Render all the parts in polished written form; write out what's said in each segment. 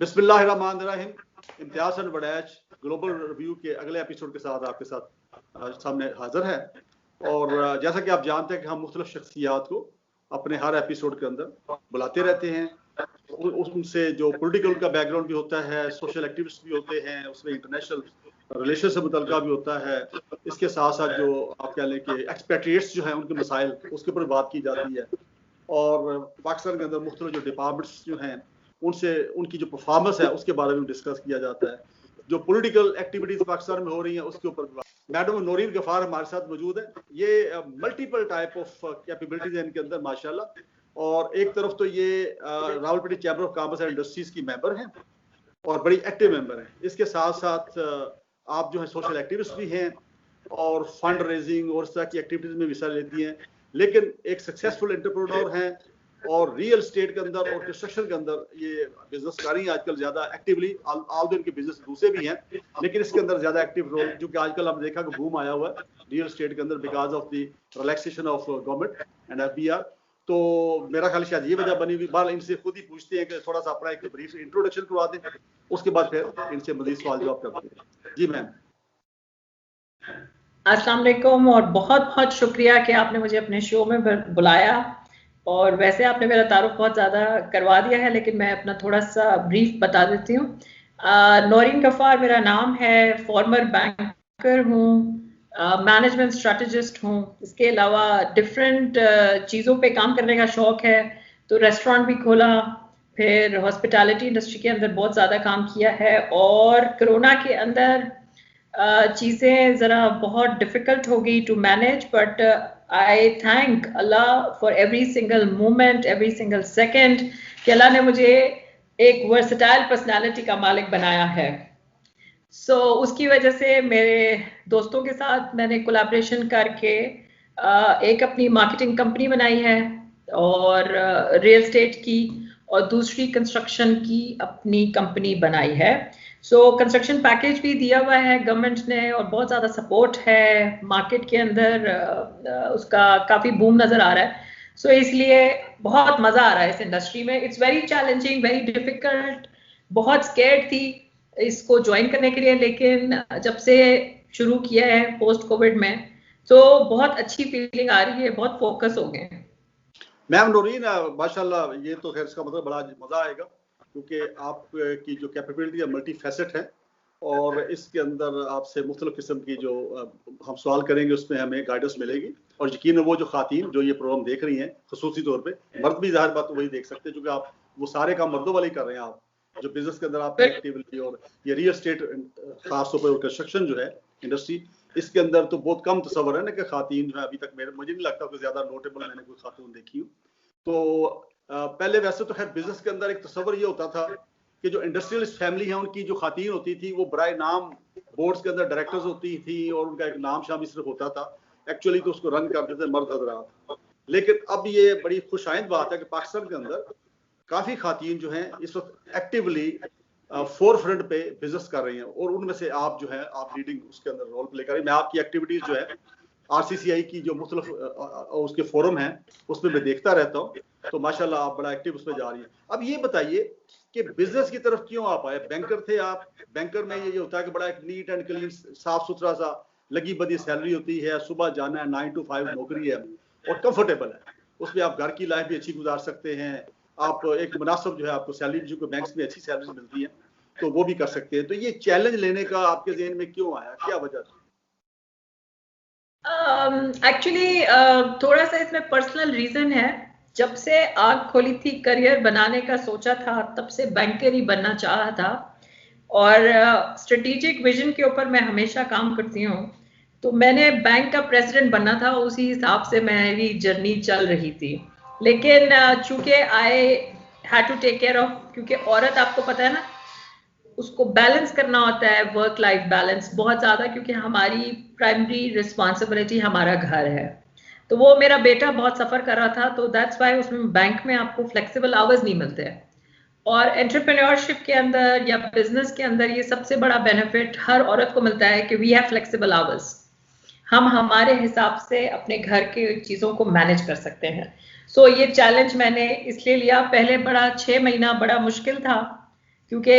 बिस्मिल्लाहिर्रहमानिर्रहीम। Imtiaz Hasan Waraich global review के अगले एपिसोड के साथ आपके साथ सामने हाजिर है। और जैसा कि आप जानते हैं कि हम मुख्तलिफ शख्सियात को अपने हर एपिसोड के अंदर बुलाते रहते हैं। उनसे जो पॉलिटिकल का बैकग्राउंड भी होता है, सोशल एक्टिविस्ट भी होते हैं, उसमें इंटरनेशनल रिलेशन से मुतल्लिका भी होता है। इसके साथ साथ जो आप कह लें कि एक्सपेट्रिएट्स जो हैं उनके मसाइल, उसके ऊपर बात की जाती है। और पाकिस्तान के अंदर मुख्तलिफ जो डिपार्टमेंट्स जो हैं उनसे उनकी जो परफॉर्मेंस है उसके बारे में डिस्कस किया जाता है। जो पॉलिटिकल एक्टिविटीज पाकिस्तान में हो रही हैं उसके ऊपर मैडम नौरीन गफार हमारे साथ मौजूद है। ये मल्टीपल टाइप ऑफ कैपेबिलिटीज है इनके अंदर माशाल्लाह। और एक तरफ तो ये Rawalpindi chamber of commerce and industries की मेंबर हैं और बड़ी एक्टिव मेंबर हैं। इसके साथ साथ आप जो है सोशल एक्टिविस्ट भी हैं और फंड रेजिंग और इस तरह की एक्टिविटीज में हिस्सा लेती हैं। लेकिन एक सक्सेसफुल एंटरप्रेन्योर हैं और रियल स्टेट के अंदर और कंस्ट्रक्शन के अंदर ये बिजनेस कर रही हैं आजकल ज्यादा एक्टिवली। ऑल दिन के बिजनेस दूसरे भी हैं लेकिन इसके अंदर ज्यादा एक्टिव रोल, जो कि आजकल हमने देखा कि बूम आया हुआ है रियल स्टेट के अंदर because of the relaxation of government and FBR. तो मेरा ख्याल शायद ये वजह बनी हुई। बाल इनसे खुद ही पूछते हैं कि थोड़ा सा अपना एक ब्रीफ इंट्रोडक्शन करवा दें, उसके बाद फिर इनसे मजीद सवाल जवाब करते हैं। जी मैम। अस्सलाम वालेकुम और बहुत बहुत शुक्रिया कि आपने मुझे अपने शो में बुलाया। और वैसे आपने मेरा तारुफ बहुत ज़्यादा करवा दिया है लेकिन मैं अपना थोड़ा सा ब्रीफ बता देती हूँ। नौरीन गफार मेरा नाम है, फॉर्मर बैंकर हूँ, मैनेजमेंट स्ट्रेटजिस्ट हूँ। इसके अलावा डिफरेंट चीज़ों पे काम करने का शौक़ है। तो रेस्टोरेंट भी खोला, फिर हॉस्पिटैलिटी इंडस्ट्री के अंदर बहुत ज़्यादा काम किया है। और कोरोना के अंदर चीज़ें ज़रा बहुत डिफ़िकल्ट हो गई to manage, but I thank Allah for every single moment, every single second कि अल्लाह ने मुझे एक वर्सटाइल पर्सनालिटी का मालिक बनाया है। उसकी वजह से मेरे दोस्तों के साथ मैंने कोलैबोरेशन करके एक अपनी मार्केटिंग कंपनी बनाई है और रियल एस्टेट की, और दूसरी कंस्ट्रक्शन की अपनी कंपनी बनाई है। कंस्ट्रक्शन पैकेज भी दिया हुआ है गवर्नमेंट ने और बहुत ज़्यादा सपोर्ट है मार्केट के अंदर, उसका काफ़ी बूम नज़र आ रहा है। इसलिए बहुत मज़ा आ रहा है इस इंडस्ट्री में। It's very challenging, very difficult. बहुत स्केर्ड थी इसको ज्वाइन करने के लिए, लेकिन जब से शुरू किया है पोस्ट कोविड में तो बहुत अच्छी फीलिंग आ रही है, बहुत फोकस हो गए हैं। मैम नौरीन माशाल्लाह, ये तो खैर इसका मतलब बड़ा मज़ा आएगा क्योंकि आपकी जो कैपेबिलिटी है मल्टी फैसेट है और इसके अंदर आपसे मुख्तलिफ किस्म की जो हम सवाल करेंगे उसमें हमें गाइडेंस मिलेगी। और यकीन वो जो खातीन जो ये प्रोग्राम देख रही हैं खसूसी तौर पे, मर्द भी ज़ाहिर बात वही देख सकते हैं क्योंकि आप वो सारे काम मर्दों वाले ही कर रहे हैं। आप जो बिजनेस के अंदर आप एक्टिविटी और ये रियल स्टेट खासतौर पर कंस्ट्रक्शन जो है इंडस्ट्री, इसके अंदर तो बहुत कम तस्वर है ना कि खातीन जो है अभी तक मुझे नहीं लगता कि ज़्यादा नोटेबल मैंने कोई खातून देखी हूँ। तो पहले वैसे तो खैर बिजनेस के अंदर एक तस्वर ये होता था कि जो इंडस्ट्रियलिस्ट फैमिली है उनकी जो खातीन होती थी वो बराए नाम बोर्ड्स के अंदर डायरेक्टर्स होती थी और उनका एक नाम शामिल सिर्फ होता था, एक्चुअली तो उसको रन करते थे मर्द हजरात। लेकिन अब ये बड़ी खुशाइंद बात है कि पाकिस्तान के अंदर काफ़ी खातीन जो हैं इस वक्त एक्टिवली फोर फ्रंट पे बिजनेस कर रही हैं और उनमें से आप जो है आप लीडिंग उसके अंदर रोल प्ले कर रही हैं। मैं आपकी एक्टिविटीज़ जो है RCCI की जो मुख्तलिफ उसके फोरम हैं उसमें मैं देखता रहता हूँ, तो माशाल्लाह आप बड़ा एक्टिव उसमें जा रही हैं। अब ये बताइए कि बिजनेस की तरफ क्यों आप आए? बैंकर थे आप, बैंकर में ये होता है कि बड़ा एक नीट एंड क्लीन साफ सुथरा सा लगी बदी सैलरी होती है, सुबह जाना है, 9 to 5 नौकरी है और कंफर्टेबल है, उसमें आप घर की लाइफ भी अच्छी गुजार सकते हैं, आप एक मुनासिब जो है आपको सैलरी जो बैंक्स में अच्छी सैलरी मिलती है तो वो भी कर सकते हैं। तो ये चैलेंज लेने का आपके जहन में क्यों आया, क्या वजह थी? एक्चुअली थोड़ा सा इसमें पर्सनल रीजन है। जब से आग खोली थी करियर बनाने का सोचा था तब से बैंकर ही बनना चाहा था और स्ट्रेटेजिक विजन के ऊपर मैं हमेशा काम करती हूँ। तो मैंने बैंक का प्रेसिडेंट बनना था, उसी हिसाब से मेरी जर्नी चल रही थी। लेकिन चूंकि I had to take care of, क्योंकि औरत आपको पता है ना उसको बैलेंस करना होता है, वर्क लाइफ बैलेंस बहुत ज़्यादा, क्योंकि हमारी प्राइमरी रिस्पॉन्सिबिलिटी हमारा घर है। तो वो मेरा बेटा बहुत सफ़र कर रहा था, तो दैट्स वाई उसमें बैंक में आपको फ्लेक्सिबल आवर्स नहीं मिलते हैं। और एंटरप्रेन्योरशिप के अंदर या बिजनेस के अंदर ये सबसे बड़ा बेनिफिट हर औरत को मिलता है कि वी हैव फ्लेक्सिबल आवर्स। हम हमारे हिसाब से अपने घर के चीज़ों को मैनेज कर सकते हैं। ये चैलेंज मैंने इसलिए लिया। पहले बड़ा 6 महीना बड़ा मुश्किल था क्योंकि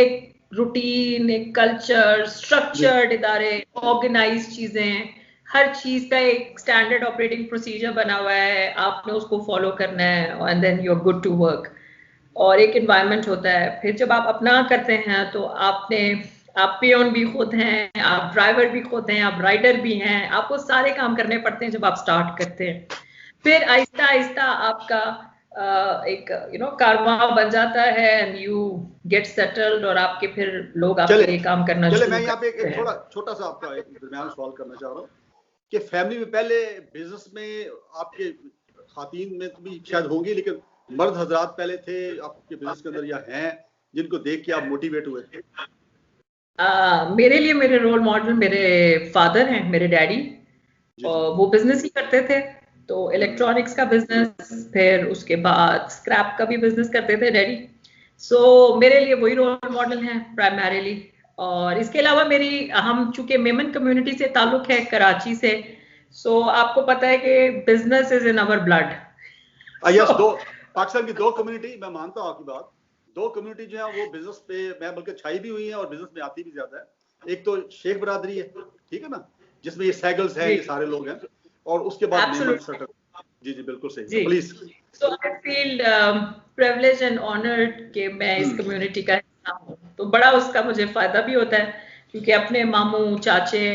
रूटीन, एक कल्चर, स्ट्रक्चर्ड इदारे, ऑर्गेनाइज चीजें, हर चीज का एक स्टैंडर्ड ऑपरेटिंग प्रोसीजर बना हुआ है, आपने उसको फॉलो करना है and then you are good to work. और एक एनवायरनमेंट होता है। फिर जब आप अपना करते हैं तो आप पियोन भी खुद हैं, आप ड्राइवर भी खुद हैं, आप राइडर भी हैं, आपको सारे काम करने पड़ते हैं जब आप स्टार्ट करते हैं। फिर आहिस्ता आहिस्ता आपका एक कारवां बन जाता है एंड यू गेट सेटल्ड, और आपके फिर लोग आपके लिए काम करना शुरू मैं यहाँ पे करते हैं। थोड़ा छोटा सा आपका एक दरमियान सवाल करना चाह रहा हूँ कि फैमिली में पहले बिजनेस में आपके खातीन में भी शायद होंगी, लेकिन मर्द हजरात पहले थे आपके बिजनेस के अंदर या हैं जिनको देख के आप मोटिवेट हुए थे? मेरे लिए मेरे रोल मॉडल मेरे फादर हैं, मेरे डैडी। वो बिजनेस ही करते थे, तो इलेक्ट्रॉनिक्स का बिजनेस, फिर उसके बाद स्क्रैप का भी बिजनेस करते थे डैडी। सो मेरे लिए वही रोल मॉडल हैं प्राइमरीली। और इसके अलावा हम चूंकि मेमन कम्युनिटी से ताल्लुक है, कराची से, सो आपको पता है कि business is in our blood. Yes, Pakistan की दो कम्युनिटी, मैं मानता हूँ आपकी बात, दो कम्युनिटी जो है वो बिजनेस पे मैं बल्कि छाई भी हुई है और बिजनेस में आती भी ज्यादा है। एक तो शेख बरादरी है, ठीक है ना, जिसमें ये सैगल्स हैं, ये सारे लोग हैं, और उसके बाद जी बिल्कुल सही, please. So I feel privilege and honoured कि मैं इस कम्युनिटी का हिस्सा हूँ, तो बड़ा उसका मुझे फायदा भी होता है, क्योंकि अपने मामू, चाचे,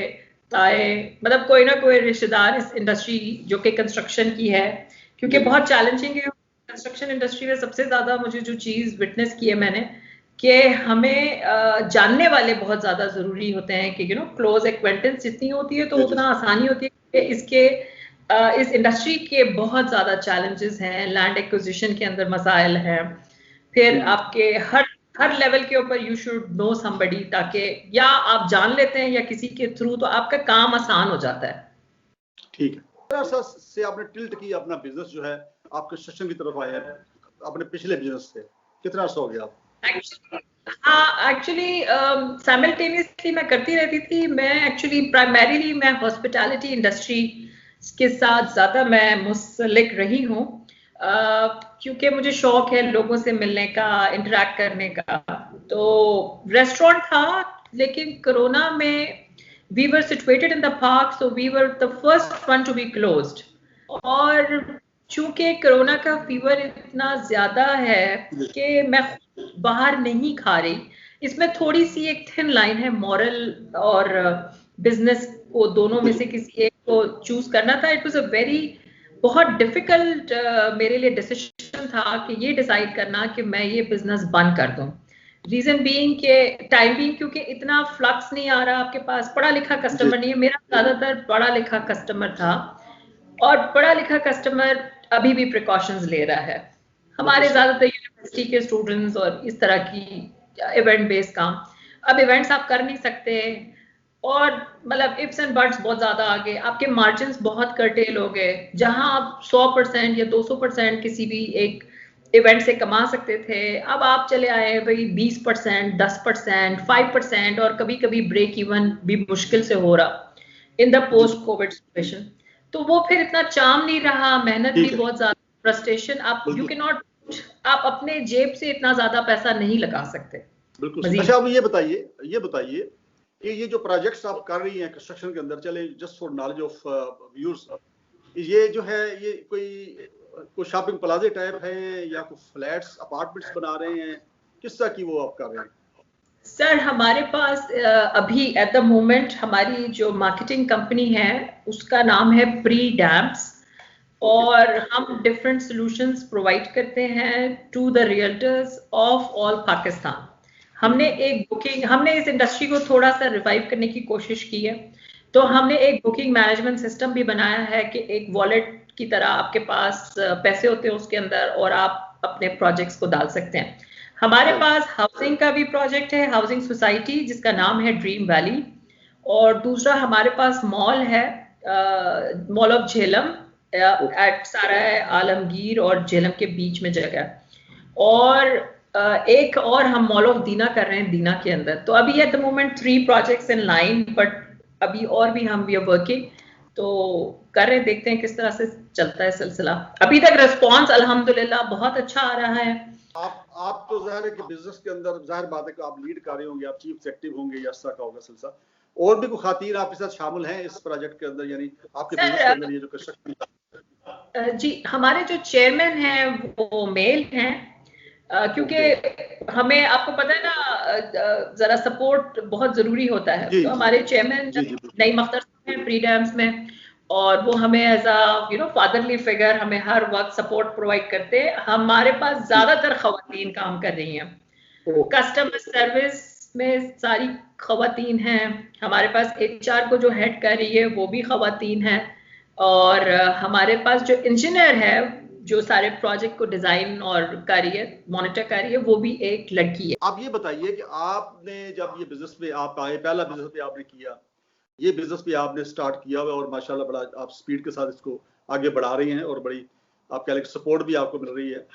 ताए, मतलब कोई ना कोई रिश्तेदार इस इंडस्ट्री जो कि कंस्ट्रक्शन की है, क्योंकि बहुत चैलेंजिंग है कंस्ट्रक्शन इंडस्ट्री में। सबसे ज्यादा मुझे जो चीज विटनेस की है मैंने, कि हमें जानने वाले बहुत ज्यादा जरूरी होते हैं, कि क्लोज एक्वेंटेंस जितनी होती है तो उतना आसानी होती है। कि इस इंडस्ट्री के बहुत ज्यादा चैलेंजेस हैं, लैंड एक्विजिशन के अंदर मसाइल हैं, फिर आपके हर लेवल के ऊपर यू शुड नो समबडी, ताकि या आप जान लेते हैं या किसी के थ्रू, तो आपका काम आसान हो जाता है। ठीक है, से आपने टिल्ट की अपना बिजनेस जो है, आप कंस्ट्रक्शन की तरफ आए हैं अपने पिछले बिजनेस से, कितना अर्सा हो गया आप? एक्चुअली साइमल्टेनियसली मैं करती रहती थी। मैं एक्चुअली प्राइमरीली मैं हॉस्पिटैलिटी इंडस्ट्री के साथ ज्यादा मैं मुंसलिक रही हूँ, क्योंकि मुझे शौक है लोगों से मिलने का, इंटरेक्ट करने का। तो रेस्टोरेंट था, लेकिन कोरोना में we were situated in the park, so we were the first one to be closed. और चूंकि कोरोना का फीवर इतना ज्यादा है कि मैं बाहर नहीं खा रही, इसमें थोड़ी सी एक थिन लाइन है, मॉरल और बिजनेस को दोनों में से किसी एक को चूज करना था। इट वाज अ वेरी बहुत डिफिकल्ट मेरे लिए डिसीजन था कि ये डिसाइड करना कि मैं ये बिजनेस बंद कर दूं। रीजन बीइंग के टाइम बीइंग, क्योंकि इतना फ्लक्स नहीं आ रहा, आपके पास पढ़ा लिखा कस्टमर नहीं है। मेरा ज्यादातर पढ़ा लिखा कस्टमर था, और पढ़ा लिखा कस्टमर अभी भी प्रिकॉशंस ले रहा है। हमारे ज्यादातर यूनिवर्सिटी के स्टूडेंट्स और इस तरह की इवेंट बेस्ड काम, अब इवेंट्स आप कर नहीं सकते, और मतलब इफ्स एंड बट्स बहुत ज्यादा आ गए, आपके मार्जिन बहुत कर्टेल हो गए। जहां आप 100% या 200% किसी भी एक इवेंट से कमा सकते थे, अब आप चले आए भाई 20%, 10%, 5%, और कभी कभी ब्रेक इवन भी मुश्किल से हो रहा in the post Covid situation. तो वो फिर इतना चार्म नहीं रहा, मेहनत भी बहुत ज्यादा, फ्रस्ट्रेशन, आप यू कैन नॉट, आप अपने जेब से इतना ज्यादा पैसा नहीं लगा सकते। बिल्कुल। अच्छा, अब ये बताइए कि ये जो प्रोजेक्ट्स आप कर रही हैं कंस्ट्रक्शन के अंदर, चले just for knowledge of viewers, ये जो है ये कोई शॉपिंग प्लाजा टाइप है या कोई फ्लैट्स अपार्टमेंट्स बना रहे हैं, किस तरह की वो आप कर रहे हैं? सर, हमारे पास अभी एट द मोमेंट हमारी जो मार्केटिंग कंपनी है उसका नाम है प्री डैम्प्स, और हम डिफरेंट सॉल्यूशंस प्रोवाइड करते हैं to the realtors of all Pakistan. हमने इस इंडस्ट्री को थोड़ा सा रिवाइव करने की कोशिश की है, तो हमने एक बुकिंग मैनेजमेंट सिस्टम भी बनाया है कि एक वॉलेट की तरह आपके पास पैसे होते हैं उसके अंदर, और आप अपने प्रोजेक्ट्स को डाल सकते हैं। हमारे पास हाउसिंग का भी प्रोजेक्ट है, हाउसिंग सोसाइटी, जिसका नाम है ड्रीम वैली, और दूसरा हमारे पास मॉल है, मॉल ऑफ झेलम एट सारा आलमगीर और झेलम के बीच में जगह, और एक और हम मॉल ऑफ दीना कर रहे हैं दीना के अंदर। तो अभी at the moment 3 projects in line, but अभी और भी हम वी आर वर्किंग, तो कर रहे हैं, देखते हैं किस तरह से चलता है सिलसिला। अभी तक रिस्पॉन्स अल्हम्दुलिल्लाह बहुत अच्छा आ रहा है, आप तो जाहिर है कि बिजनेस के अंदर जाहिर बात है कि आप लीड कर रहे होंगे, आप चीफ एग्जीक्यूटिव होंगे या इस तरह का होगा सिलसिला, और भी कोई खातीन आपके साथ शामिल हैं इस प्रोजेक्ट के अंदर, यानी आपके बिजनेस के अंदर ये जो कंस्ट्रक्शन? जी, हमारे जो चेयरमैन हैं वो मेल हैं, क्योंकि हमें, आपको पता है ना, जरा सपोर्ट बहुत जरूरी होता है। तो हमारे चेयरमैन नईम अख्तर साहब हैं प्रीडम्स में, और वो हमें एज अ फादरली फिगर हमें हर वक्त सपोर्ट प्रोवाइड करते हैं। हमारे पास ज्यादातर खवातीन काम कर रही हैं, कस्टमर सर्विस में सारी खवातीन हैं, हमारे पास HR को जो हेड कर रही है वो भी खवातीन है, और हमारे पास जो इंजीनियर है जो सारे प्रोजेक्ट को डिजाइन और कर रही है, मॉनिटर कर रही है, वो भी एक लड़की है। आप ये बताइए कि आपने जब ये बिजनेस पे आप आए, पहला बिजनेस पे आपने किया, ये बिजनेस पे आपने स्टार्ट किया हुआ और माशाल्लाह बड़ा आप स्पीड के साथ इसको आगे बढ़ा रही हैं और बड़ी आप कह लें सपोर्ट भी आपको मिल रही है।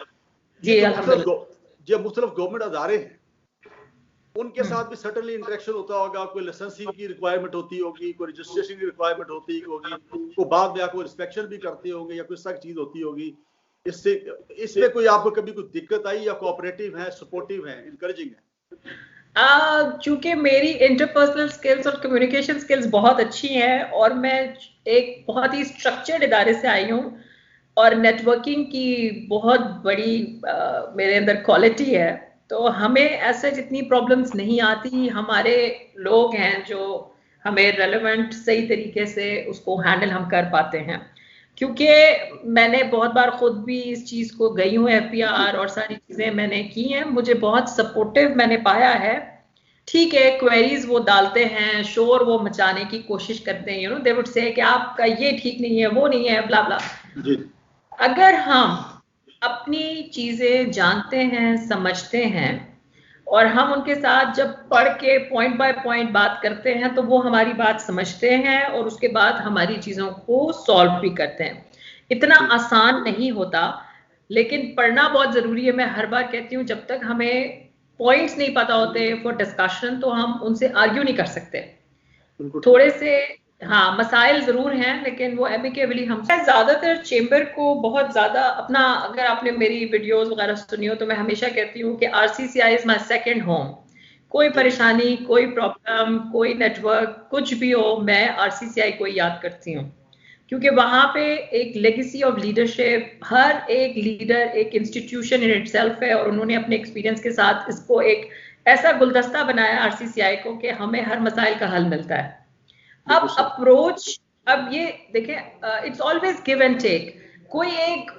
जी अल्हम्दुलिल्लाह। जो मुख्तलिफ गवर्नमेंट अदारे हैं उनके साथ भी सर्टेनली इंटरेक्शन होता होगा, कोई लाइसेंसिंग की रिक्वायरमेंट होती होगी, कोई रजिस्ट्रेशन की रिक्वायरमेंट होती होगी, कोई बाद में आपको इंस्पेक्शन भी करते होंगे या कोई ऐसा चीज होती होगी। इसमें कोई आपको कभी कोई दिक्कत आई, या कोऑपरेटिव है, सपोर्टिव है, इनकरेजिंग है? चूंकि मेरी इंटरपर्सनल स्किल्स और कम्युनिकेशन स्किल्स बहुत अच्छी हैं, और मैं एक बहुत ही स्ट्रक्चर्ड इदारे से आई हूँ, और नेटवर्किंग की बहुत बड़ी मेरे अंदर क्वालिटी है, तो हमें ऐसे जितनी प्रॉब्लम्स नहीं आती। हमारे लोग हैं जो हमें रेलेवेंट सही तरीके से उसको हैंडल हम कर पाते हैं, क्योंकि मैंने बहुत बार खुद भी इस चीज को गई हूँ, FPR और सारी चीजें मैंने की हैं, मुझे बहुत सपोर्टिव मैंने पाया है। ठीक है, क्वेरीज वो डालते हैं, शोर वो मचाने की कोशिश करते हैं, दे वुड से कि आपका ये ठीक नहीं है, वो नहीं है, ब्ला ब्ला। अगर हम अपनी चीजें जानते हैं, समझते हैं, और हम उनके साथ जब पढ़ के पॉइंट बाय पॉइंट बात करते हैं, तो वो हमारी बात समझते हैं और उसके बाद हमारी चीजों को सॉल्व भी करते हैं। इतना आसान नहीं होता, लेकिन पढ़ना बहुत जरूरी है। मैं हर बार कहती हूँ, जब तक हमें पॉइंट्स नहीं पता होते फॉर डिस्कशन, तो हम उनसे आर्ग्यू नहीं कर सकते। थोड़े से हाँ मसाइल जरूर हैं, लेकिन वो एमिकेबली हम ज्यादातर चेंबर को बहुत ज्यादा अपना, अगर आपने मेरी वीडियोस वगैरह सुनी हो तो मैं हमेशा कहती हूँ कि RCCI is my second home. कोई परेशानी, कोई प्रॉब्लम, कोई नेटवर्क, कुछ भी हो, मैं RCCI को याद करती हूँ, क्योंकि वहां पे एक लेगेसी ऑफ लीडरशिप, हर एक लीडर एक इंस्टीट्यूशन इन इटसेल्फ है, और उन्होंने अपने एक्सपीरियंस के साथ इसको एक ऐसा गुलदस्ता बनाया RCCI को कि हमें हर मसाइल का हल मिलता है। अब अप्रोच, अब ये देखें, it's always give and take. कोई एक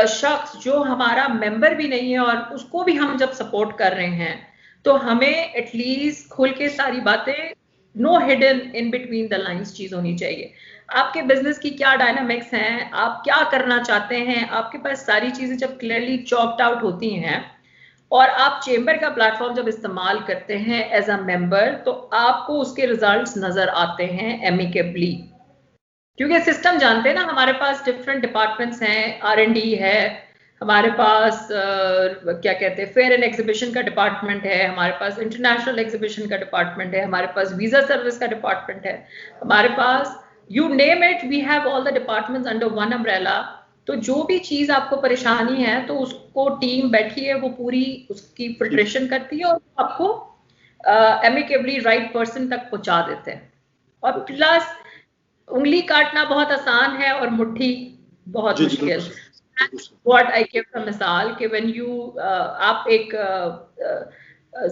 शख्स जो हमारा मेंबर भी नहीं है और उसको भी हम जब सपोर्ट कर रहे हैं, तो हमें एटलीस्ट खुल के सारी बातें, no hidden in between the lines चीज होनी चाहिए। आपके बिजनेस की क्या डायनामिक्स हैं, आप क्या करना चाहते हैं, आपके पास सारी चीजें जब क्लियरली चॉप्ड आउट होती हैं, और आप चेंबर का प्लेटफॉर्म जब इस्तेमाल करते हैं एज अ मेंबर, तो आपको उसके रिजल्ट्स नजर आते हैं एमिकेबली, क्योंकि सिस्टम जानते हैं ना। हमारे पास डिफरेंट डिपार्टमेंट्स हैं, R&D है, हमारे पास क्या कहते हैं, फेयर एंड एग्जीबिशन का डिपार्टमेंट है, हमारे पास इंटरनेशनल एग्जीबिशन का डिपार्टमेंट है, हमारे पास वीजा सर्विस का डिपार्टमेंट है, हमारे पास you name it, we have all the departments under one umbrella. तो जो भी चीज आपको परेशानी है, तो उसको टीम बैठी है, वो पूरी उसकी फिल्ट्रेशन करती है और आपको एमिकेबली राइट पर्सन तक पहुंचा देते हैं। और प्लस उंगली काटना बहुत आसान है और मुट्ठी बहुत मुश्किल। व्हाट आई गिव अ मिसाल कि व्हेन यू आप एक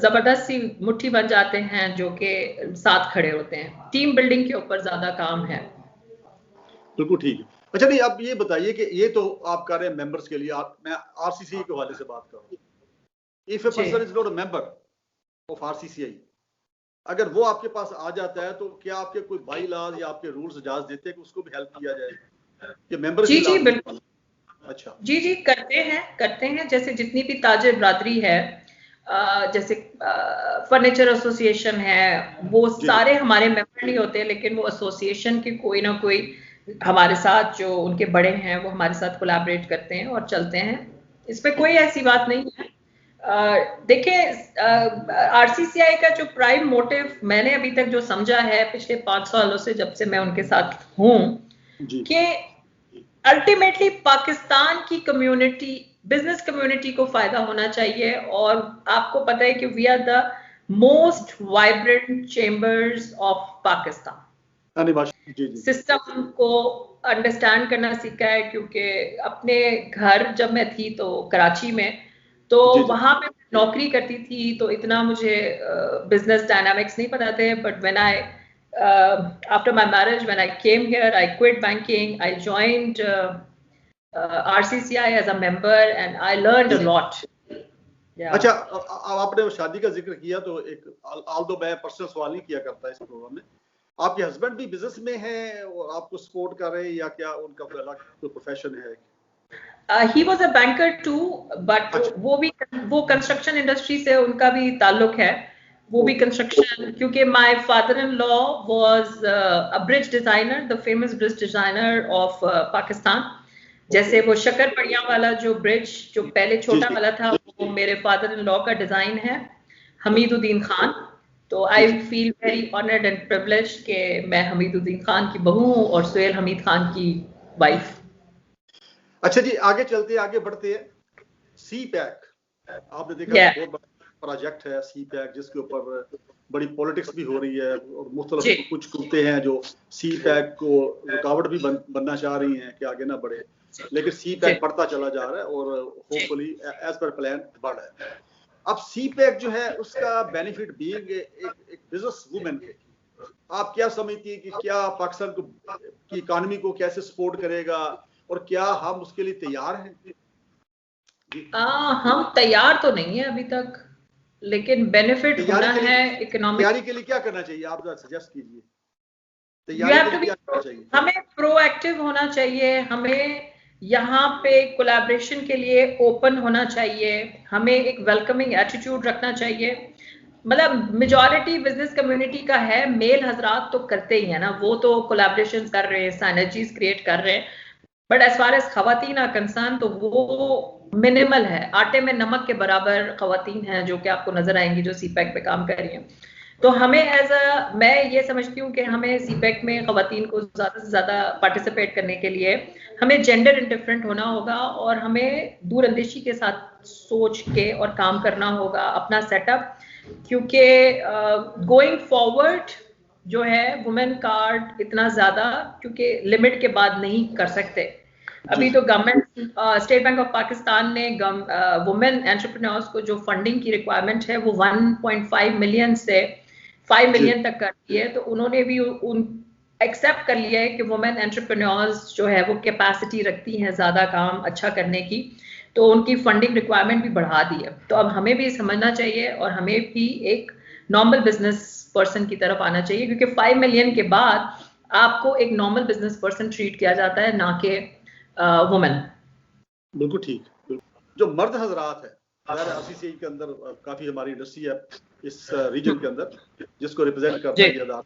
जबरदस्त सी मुट्ठी बन जाते हैं जो कि साथ खड़े होते हैं। टीम बिल्डिंग के ऊपर ज्यादा काम है। बिल्कुल ठीक है। अच्छा नहीं, आप ये बताइए कि ये तो आप कर रहे हैं मेंबर्स के लिए, मैं RCCI के हवाले से बात कर रहा हूँ। If a person is not a member of RCCI, अगर वो आपके पास आ जाता है, तो क्या आपके कोई बाई लॉज या आपके रूल्स इजाजत देते हैं कि उसको भी हेल्प किया जाए कि मेंबर? जी जी बिल्कुल। अच्छा, जी जी करते हैं। जैसे जितनी भी ताजिर बरादरी है, जैसे फर्नीचर एसोसिएशन है, वो सारे हमारे मेंबर नहीं होते, लेकिन वो एसोसिएशन के कोई ना कोई हमारे साथ, जो उनके बड़े हैं, वो हमारे साथ कोलैबोरेट करते हैं और चलते हैं। इसमें कोई ऐसी बात नहीं है। देखिए, RCCI का जो प्राइम मोटिव मैंने अभी तक जो समझा है पिछले 5 सालों से, जब से मैं उनके साथ हूँ, कि अल्टीमेटली पाकिस्तान की कम्युनिटी बिजनेस कम्युनिटी को फायदा होना चाहिए। और आपको पता है कि we are the most vibrant chambers of Pakistan. जी जी। सिस्टम को अंडरस्टैंड करना सीखा है, क्योंकि अपने घर जब मैं थी तो कराची में, तो वहां पे नौकरी करती थी, तो इतना मुझे बिजनेस डायनामिक्स नहीं पता थे। But when I after my marriage, when I came here, I quit banking, I joined RCCI as a member and I learned a lot. अच्छा, अब आपने शादी का जिक्र किया तो एक ऑल्दो मैं पर्सनल सवाल नहीं किया करता इस प्रोग्राम में, आपके हस्बैंड भी बिजनेस में हैं और आपको सपोर्ट कर रहे हैं या क्या उनका कोई अलग कोई प्रोफेशन है? He was a banker too, but वो कंस्ट्रक्शन इंडस्ट्री से उनका भी ताल्लुक है। वो भी कंस्ट्रक्शन, क्योंकि my father in law was a bridge designer, the famous bridge designer of Pakistan. जैसे वो शक्करपड़िया वाला जो ब्रिज जो पहले छोटा वाला था, वो मेरे फादर इन लॉ का डिजाइन है, हमीदुद्दीन खान। तो I feel very honoured and privileged कि मैं हमीदुद्दीन खान की बहू हूँ और सुहेल हमीद खान की वाइफ। अच्छा जी, आगे चलते आगे बढ़ते हैं। सी पैक आपने देखा बहुत बड़ा प्रोजेक्ट है सी पैक, जिसके ऊपर बड़ी पॉलिटिक्स भी हो रही है और मुख्तलिफ कुछ कुत्ते हैं जो सी पैक को रुकावट भी बनना चाह रही हैं कि आगे ना बढ़े, लेकिन सी पैक बढ़ता चला जा रहा है और होपफुली एज पर प्लान बढ़ रहा है। अब सी पैक जो है उसका बेनिफिट बीइंग एक बिजनेस वुमेन के, आप क्या समझती है कि क्या पाकिस्तान को की इकोनॉमी को कैसे सपोर्ट करेगा और क्या हम उसके लिए तैयार हैं? हम तैयार तो नहीं है अभी तक, लेकिन बेनिफिट होना है इकोनॉमिक। तैयारी के लिए क्या करना चाहिए, आप सजेस्ट कीजिए। तैयारी के लिए क्या करना चाहिए? हमें प्रोएक्टिव होना चाहिए, हमें यहाँ पे कोलैबोरेशन के लिए ओपन होना चाहिए, हमें एक वेलकमिंग एटीट्यूड रखना चाहिए। मतलब मेजॉरिटी बिजनेस कम्युनिटी का है, मेल हजरात तो करते ही है ना, वो तो कोलैबोरेशन कर रहे हैं, साइनर्जीज क्रिएट कर रहे हैं। But as far as khawateen are concerned तो वो मिनिमल है, आटे में नमक के बराबर खवातीन हैं जो कि आपको नजर आएंगी जो सीपैक पे काम कर रही हैं। तो हमें मैं ये समझती हूँ कि हमें सीपैक में खवातीन को ज्यादा से ज्यादा पार्टिसिपेट करने के लिए हमें जेंडर इंडिफरेंट होना होगा और हमें दूरअंदेशी के साथ सोच के और काम करना होगा अपना सेटअप, क्योंकि गोइंग फॉरवर्ड जो है वुमेन कार्ड इतना ज्यादा क्योंकि लिमिट के बाद नहीं कर सकते। अभी तो government state bank of Pakistan ने वुमेन एंटरप्रेन्योर्स को जो फंडिंग की रिक्वायरमेंट है वो 1.5 मिलियन से 5 मिलियन तक कर दी है। तो उन्होंने भी एक्सेप्ट कर लिया है कि वुमेन एंटरप्रेन्योर्स जो है वो कैपेसिटी रखती हैं ज्यादा काम अच्छा करने की, तो उनकी फंडिंग रिक्वायरमेंट भी बढ़ा दी है। तो अब हमें भी समझना चाहिए और हमें भी एक नॉर्मल बिजनेस पर्सन की तरफ आना चाहिए, क्योंकि 5 मिलियन के बाद आपको एक नॉर्मल बिजनेस पर्सन ट्रीट किया जाता है, ना कि वुमेन। बिल्कुल ठीक। जो मर्द हजरात है RCCI के अंदर काफी हमारी इंडस्ट्री है इस रीजन के अंदर जिसको रिप्रेजेंट करता है ये,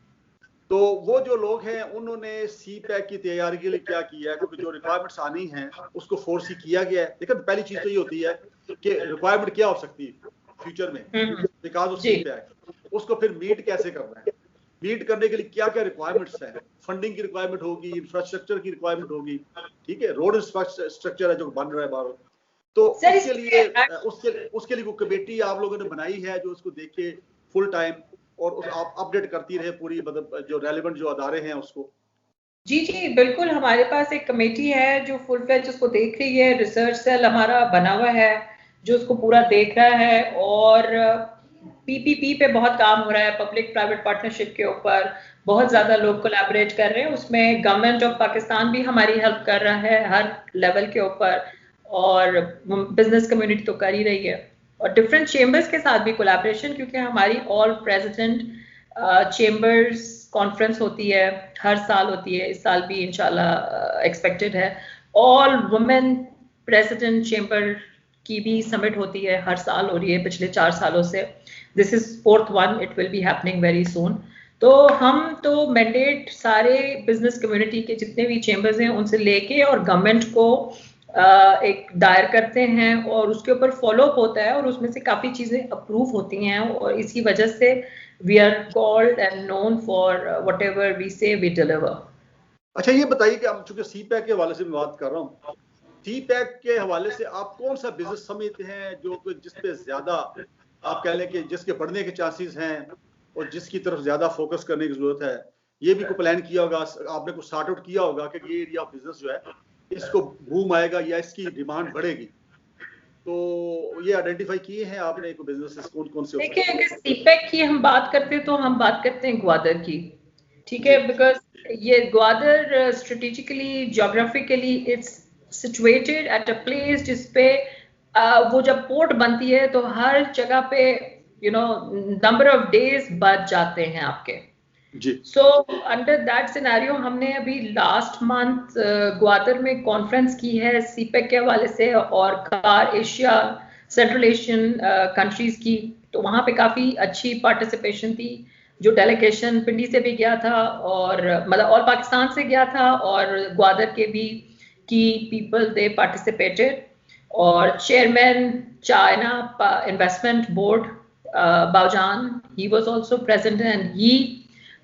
तो वो जो लोग हैं उन्होंने सी पैक की तैयारी के लिए क्या किया है? क्योंकि जो रिक्वायरमेंट्स आनी है उसको फोर्स ही किया गया है। देखिए पहली चीज तो ये होती है कि रिक्वायरमेंट क्या हो सकती है फ्यूचर में बिकॉज ऑफ सी पैक, उसको फिर मीट कैसे करना है, मीट करने के लिए क्या क्या रिक्वायरमेंट्स हैं, फंडिंग की रिक्वायरमेंट होगी, इंफ्रास्ट्रक्चर की रिक्वायरमेंट होगी, ठीक है, रोड इंफ्रास्ट्रक्चर है जो बन रहा है बाहर, तो उसके लिए कोई कमेटी आप लोगों ने बनाई है जो उसको देखे फुल टाइम और आप अपडेट करती रहे पूरी, मतलब जो रेलेवेंट जो अदारे हैं उसको? जी जी बिल्कुल, हमारे पास एक कमेटी है जो फुल फ्लेज उसको देख रही है, रिसर्च सेल हमारा बना हुआ है जो उसको पूरा देख रहा है, और PPP पे बहुत काम हो रहा है, पब्लिक प्राइवेट पार्टनरशिप के ऊपर बहुत ज्यादा लोग कोलैबोरेट कर रहे हैं। उसमें गवर्नमेंट ऑफ पाकिस्तान भी हमारी हेल्प कर रहा है हर लेवल के ऊपर, और बिजनेस कम्युनिटी तो कर ही रही है, और डिफरेंट चेंबर्स के साथ भी कोलैबोरेशन, क्योंकि हमारी ऑल प्रेसिडेंट चेंबर्स कॉन्फ्रेंस होती है, हर साल होती है, इस साल भी इंशाल्लाह एक्सपेक्टेड है। ऑल वुमेन प्रेसिडेंट चेंबर की भी समिट होती है, हर साल हो रही है पिछले 4 सालों से। This is 4th one, it will be happening very soon. तो हम तो मैंडेट सारे बिजनेस कम्युनिटी के जितने भी चेंबर्स हैं उनसे लेके और गवर्नमेंट को एक दायर करते हैं और उसके ऊपर फॉलोअप होता है और उसमें से काफी चीजें अप्रूव होती हैं, और इसी वजह से we are called and known for whatever we say we deliver. अच्छा ये बताइए कि हम चूंकि सी पैक के हवाले से मैं बात कर रहा हूँ, सीपैक के हवाले से आप कौन सा बिजनेस समझते हैं जो जिस पे ज्यादा आप कह लें कि जिसके बढ़ने के चांसेस हैं और जिसकी तरफ ज्यादा फोकस करने की जरूरत है? ये भी कोई प्लान किया होगा आपने, कुछ सॉर्ट आउट किया होगा कि ये एरिया ऑफ बिजनेस जो है इसको बूम आएगा या इसकी डिमांड बढ़ेगी, तो ये आइडेंटिफाई किए हैं आपने कोई बिजनेसेस कौन कौन से? देखिए, अगर सीपैक की हम बात करते हैं तो हम बात करते हैं ग्वादर की, ठीक है, बिकॉज ये Gwadar strategically geographically it's situated at a place जिसपे वो जब पोर्ट बनती है तो हर जगह पे नंबर ऑफ डेज बच जाते हैं आपके जी। सो अंडर दैट सिनेरियो हमने अभी लास्ट मंथ ग्वादर में कॉन्फ्रेंस की है सीपैक के हवाले से और car Asia central Asian countries की, तो वहाँ पे काफ़ी अच्छी पार्टिसिपेशन थी। जो डेलीगेशन पिंडी से भी गया था और मतलब और पाकिस्तान से गया था और ग्वादर के भी की पीपल दे पार्टिसिपेटेड, और चेयरमैन चाइना इन्वेस्टमेंट बोर्ड बाउजान, he was also present and he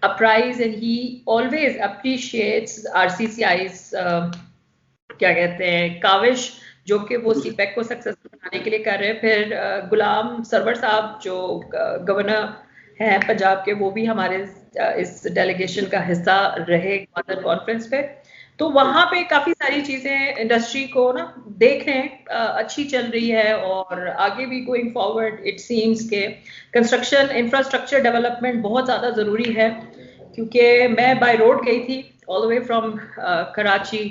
apprised and he always appreciates RCCI's क्या कहते हैं काविश जो कि वो सीपैक को सक्सेसफुल बनाने के लिए कर रहे हैं। फिर गुलाम सरवर साहब जो गवर्नर हैं पंजाब के, वो भी हमारे इस डेलीगेशन का हिस्सा रहे ग्वादर कॉन्फ्रेंस पे। तो वहाँ पे काफी सारी चीजें इंडस्ट्री को ना देख रहे हैं, अच्छी चल रही है और आगे भी गोइंग फॉरवर्ड इट सीम्स के कंस्ट्रक्शन इंफ्रास्ट्रक्चर डेवलपमेंट बहुत ज्यादा जरूरी है, क्योंकि मैं बाय रोड गई थी all the way from Karachi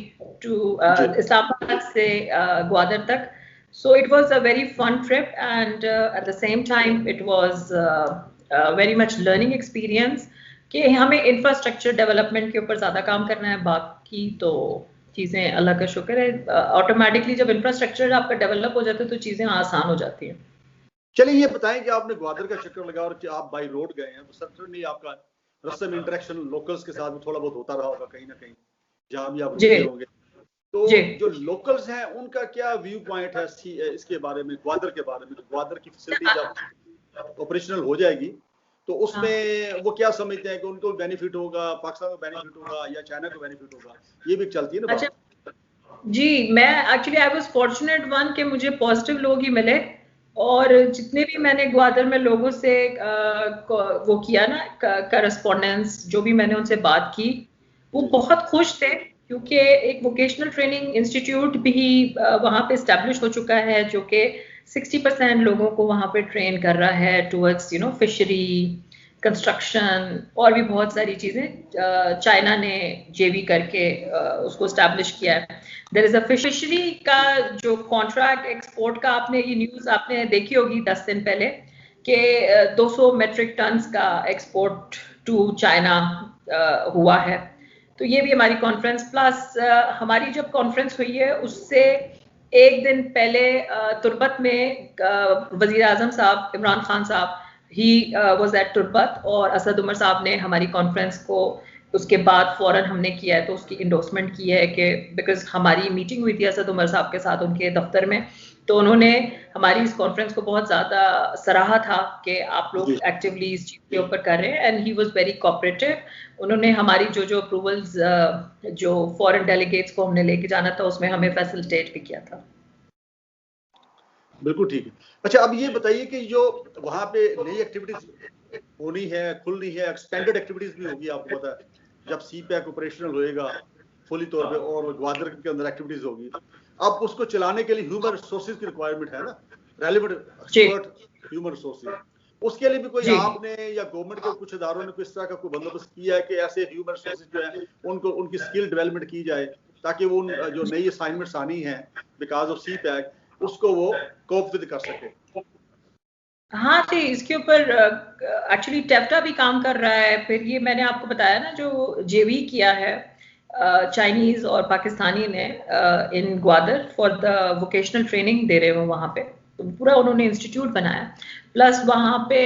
to Islamabad से ग्वादर तक। So it was a very fun trip and at the same time it was very much learning experience कि हमें इंफ्रास्ट्रक्चर डेवलपमेंट के ऊपर ज्यादा काम करना है। बाकी तो चीजें अल्लाह का शुक्र है ऑटोमेटिकली जब इंफ्रास्ट्रक्चर आपका डेवलप हो जाता है तो चीजें आसान हो जाती हैं। चलिए ये बताएं कि आपने ग्वादर का चक्कर लगा और आप बाई रोड गए हैं, तो सर्टेनली आपका रास्ते में इंटरेक्शन लोकल्स के साथ भी थोड़ा बहुत होता रहा होगा कहीं ना कहीं जहां भी आप रुके होंगे, तो जो लोकल्स हैं उनका क्या व्यू पॉइंट है इसके बारे में, ग्वादर के बारे में? ग्वादर की फैसिलिटी जब ऑपरेशनल हो जाएगी तो उसमें वो क्या समझते हैं कि उनको बेनिफिट होगा, पाकिस्तान को बेनिफिट होगा या चाइना को बेनिफिट होगा? ये भी चलती है ना बात। जी, मैं actually I was fortunate one कि मुझे पॉजिटिव लोग ही मिले और जितने भी मैंने ग्वादर में लोगों से वो किया ना करस्पॉन्डेंस, जो भी मैंने उनसे बात की वो बहुत खुश थे, क्योंकि एक वोकेशनल ट्रेनिंग इंस्टीट्यूट भी वहाँ पे एस्टेब्लिश हो चुका है जो कि 60% लोगों को वहाँ पे ट्रेन कर रहा है टुवर्ड्स फिशरी, कंस्ट्रक्शन और भी बहुत सारी चीज़ें चाइना ने जेवी करके उसको एस्टैब्लिश किया है। देयर इज अ फिशरी का जो कॉन्ट्रैक्ट एक्सपोर्ट का, आपने ये न्यूज़ आपने देखी होगी 10 दिन पहले कि 200 मेट्रिक टन्स का एक्सपोर्ट टू चाइना हुआ है। तो ये भी हमारी कॉन्फ्रेंस प्लस हमारी जब कॉन्फ्रेंस हुई है उससे एक दिन पहले तुर्बत में वजीर आजम साहब इमरान खान साहब ही वाज एट तुर्बत और असद उमर साहब ने हमारी कॉन्फ्रेंस को उसके बाद फौरन हमने किया है, तो उसकी इंडोर्समेंट की है कि बिकॉज हमारी मीटिंग हुई थी असद उमर साहब के साथ उनके दफ्तर में, तो उन्होंने हमारी इस कॉन्फ्रेंस को बहुत ज़्यादा सराहा था कि आप लोग एक्टिवली इस चीज़ के ऊपर कर रहे हैं and he was very cooperative. उन्होंने हमारी जो अप्रूवल्स जो फॉरेन डेलीगेट्स को हमने लेके जाना था उसमें हमें फैसिलिटेट भी किया था। बिल्कुल ठीक है। अच्छा, अब ये बताइए कि जो वहाँ पे नई एक्टिविटीज होनी है, खुल रही है, एक्सटेंडेड एक्टिविटीज भी होगी, आपको पता है जब सीपैक ऑपरेशनल होएगा फुली तौर पे और ग्वादर के अंदर एक्टिविटीज होगी, अब उसको चलाने के लिए ह्यूमन रिसोर्सेज की रिक्वायरमेंट है ना, रेलेवेंट एक्सपर्ट ह्यूमन रिसोर्सेज, उसके लिए भी कोई आपने या गवर्नमेंट के कुछ इदारों ने कोई इस तरह का कोई बंदोबस्त किया है कि ऐसे ह्यूमन रिसोर्सेज जो है उनको उनकी स्किल डेवलपमेंट की जाए ताकि वो जो नई असाइनमेंट्स आनी है बिकॉज ऑफ सीपैक उसको वो कोप विद कर सके? हाँ जी, इसके ऊपर एक्चुअली टेफ्टा भी काम कर रहा है। फिर ये मैंने आपको बताया ना जो जेवी किया है चाइनीज और पाकिस्तानी ने in Gwadar for the vocational training दे रहे हो वहाँ पे, तो पूरा उन्होंने इंस्टीट्यूट बनाया, प्लस वहाँ पे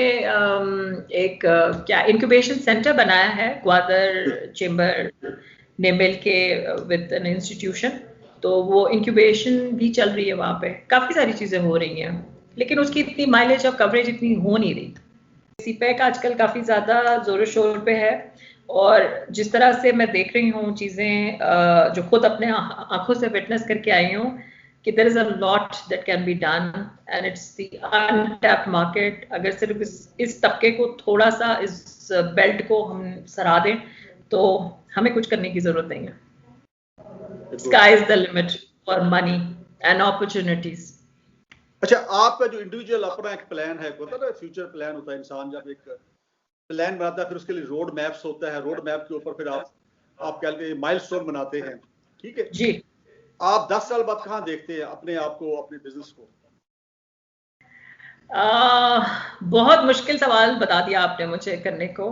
एक क्या इंक्यूबेशन सेंटर बनाया है ग्वादर चेंबर ने मिल के विद एन इंस्टीट्यूशन, तो वो इंक्यूबेशन भी चल रही है वहाँ पे, काफ़ी सारी चीज़ें हो रही हैं, लेकिन उसकी इतनी माइलेज और कवरेज इतनी हो नहीं रही। सीपैक आजकल काफ़ी ज़्यादा ज़ोर शोर पे है और जिस तरह से मैं देख रही हूँ चीजें, जो खुद अपने आंखों से विटनेस करके आई हूँ कि there is a lot that can be done and it's the untapped market. अगर सिर्फ इस तबके को थोड़ा सा, इस बेल्ट को हम सरा दें तो हमें कुछ करने की जरूरत नहीं है। Sky is the limit for money and opportunities. अच्छा, आपका जो इंडिविजुअल अपना एक प्लान है, होता है ना फ्यूचर प्लान होता है, इंसान जब एक प्लान बनाता है फिर उसके लिए रोड मैप्स होता है, रोड मैप के ऊपर फिर आप क्या कहते हैं माइलस्टोन बनाते हैं, ठीक है जी। आप 10 साल बाद कहाँ देखते हैं अपने आप को, अपने बिजनेस को? बहुत मुश्किल सवाल बता दिया आपने मुझे करने को,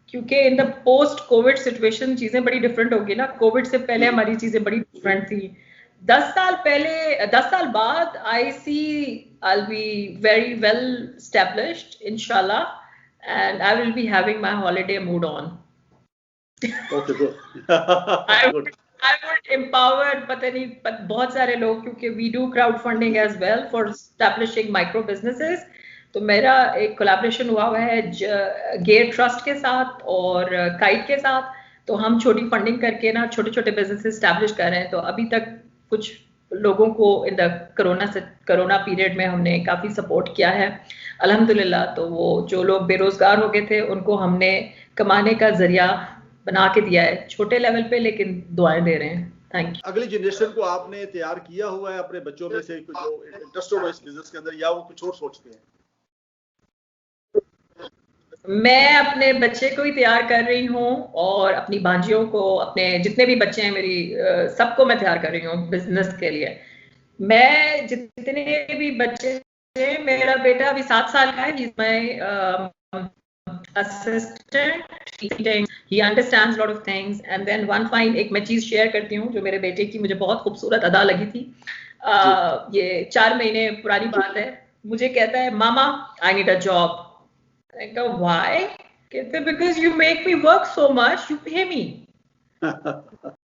क्योंकि in the post Covid situation चीजें बड़ी डिफरेंट होगी ना। कोविड से पहले हमारी चीजें बड़ी डिफरेंट थी। 10 साल पहले, 10 साल बाद I see I will be very well established इंशाल्लाह, and I will be having my holiday mood on. Okay, good. I would empower पता नहीं बहुत सारे लोग, क्योंकि we do crowdfunding as well for establishing micro businesses। तो मेरा एक कोलैबोरेशन हुआ है गेयर ट्रस्ट के साथ और काइट के साथ। तो हम छोटी फंडिंग करके ना छोटे छोटे बिजनेस एस्टैब्लिश कर रहे हैं। तो अभी तक कुछ लोगों को इन द कोरोना पीरियड में हमने काफ़ी सपोर्ट किया है अल्हम्दुलिल्लाह। तो वो जो लोग बेरोजगार हो गए थे उनको हमने कमाने का जरिया बना के दिया है, छोटे लेवल पे, लेकिन दुआएं दे रहे हैं। Thank you. अगली जनरेशन को आपने तैयार किया हुआ है अपने बच्चों में से जो इंटरेस्टेड हो इस बिजनेस के अंदर, या वो कुछ और सोचते हैं? मैं अपने बच्चे को ही तैयार कर रही हूँ और अपनी भांजियों को, अपने जितने भी बच्चे हैं मेरी, सबको मैं तैयार कर रही हूँ बिजनेस के लिए। मैं जितने भी बच्चे, मेरा बेटा अभी 7 साल का है, he is my assistant, he understands lot of things. And then one fine, एक मैं चीज शेयर करती हूँ जो मेरे बेटे की मुझे बहुत खूबसूरत अदा लगी थी। ये 4 महीने पुरानी बात है। मुझे कहता है, मामा I need a job. I go, why? Because you make me work so much, you pay me.